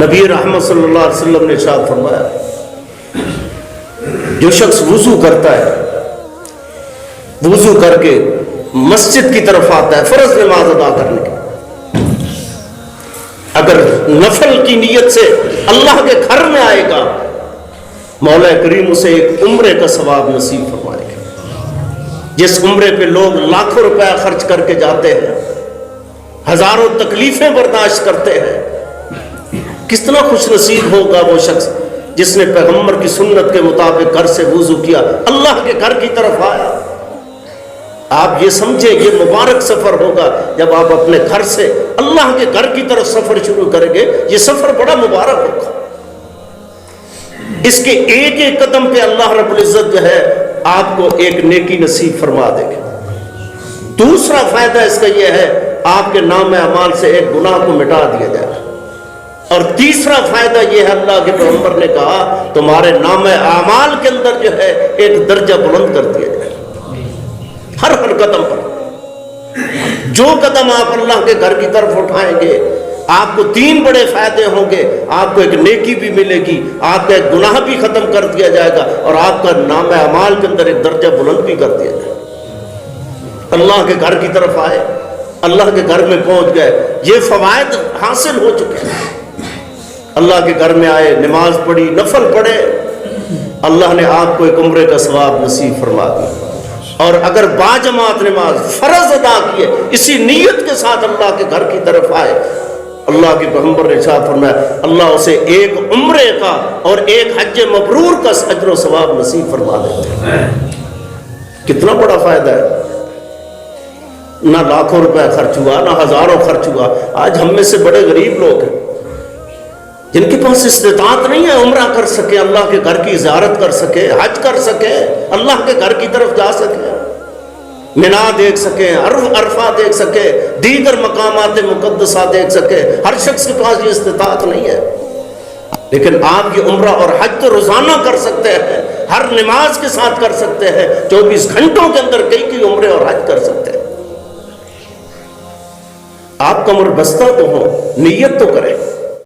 نبی رحمت صلی اللہ علیہ وسلم نے ارشاد فرمایا جو شخص وضو کرتا ہے، وضو کر کے مسجد کی طرف آتا ہے فرض نماز ادا کرنے کے، اگر نفل کی نیت سے اللہ کے گھر میں آئے گا، مولا کریم اسے ایک عمرے کا ثواب نصیب فرمائے گا۔ جس عمرے پہ لوگ لاکھوں روپے خرچ کر کے جاتے ہیں، ہزاروں تکلیفیں برداشت کرتے ہیں، کتنا خوش نصیب ہوگا وہ شخص جس نے پیغمبر کی سنت کے مطابق گھر سے وضو کیا، اللہ کے گھر کی طرف آیا۔ آپ یہ سمجھیں یہ مبارک سفر ہوگا جب آپ اپنے گھر سے اللہ کے گھر کی طرف سفر شروع کریں گے، یہ سفر بڑا مبارک ہوگا۔ اس کے ایک ایک قدم پہ اللہ رب العزت جو ہے آپ کو ایک نیکی نصیب فرما دے گا۔ دوسرا فائدہ اس کا یہ ہے آپ کے نام اعمال سے ایک گناہ کو مٹا دیا جائے گا، اور تیسرا فائدہ یہ ہے اللہ کے پیغمبر نے کہا تمہارے نام اعمال کے اندر جو ہے ایک درجہ بلند کر دیا جائے گا۔ ہر قدم پر جو قدم آپ اللہ کے گھر کی طرف اٹھائیں گے آپ کو 3 بڑے فائدے ہوں گے، آپ کو ایک نیکی بھی ملے گی، آپ کا ایک گناہ بھی ختم کر دیا جائے گا، اور آپ کا نام اعمال کے اندر ایک درجہ بلند بھی کر دیا جائے گا۔ اللہ کے گھر کی طرف آئے، اللہ کے گھر میں پہنچ گئے، یہ فوائد حاصل ہو چکے ہیں۔ اللہ کے گھر میں آئے، نماز پڑھی، نفل پڑھے، اللہ نے آپ کو ایک عمرے کا ثواب نصیب فرما دیا۔ اور اگر باجماعت نماز فرض ادا کیے، اسی نیت کے ساتھ اللہ کے گھر کی طرف آئے، اللہ کے پیغمبر نے ارشاد فرمایا اللہ اسے ایک عمرے کا اور ایک حج مبرور کا اجر و ثواب نصیب فرما دیتے ہیں۔ کتنا بڑا فائدہ ہے، نہ لاکھوں روپے خرچ ہوا، نہ ہزاروں خرچ ہوا۔ آج ہم میں سے بڑے غریب لوگ ہیں جن کے پاس استطاعت نہیں ہے عمرہ کر سکے، اللہ کے گھر کی زیارت کر سکے، حج کر سکے، اللہ کے گھر کی طرف جا سکے، منا دیکھ سکے، عرفہ دیکھ سکے، دیگر مقامات مقدسہ دیکھ سکے۔ ہر شخص کے پاس یہ استطاعت نہیں ہے، لیکن آپ یہ عمرہ اور حج تو روزانہ کر سکتے ہیں، ہر نماز کے ساتھ کر سکتے ہیں، 24 گھنٹوں کے اندر کئی عمرے اور حج کر سکتے ہیں۔ آپ کمر بستہ تو ہو، نیت تو کریں۔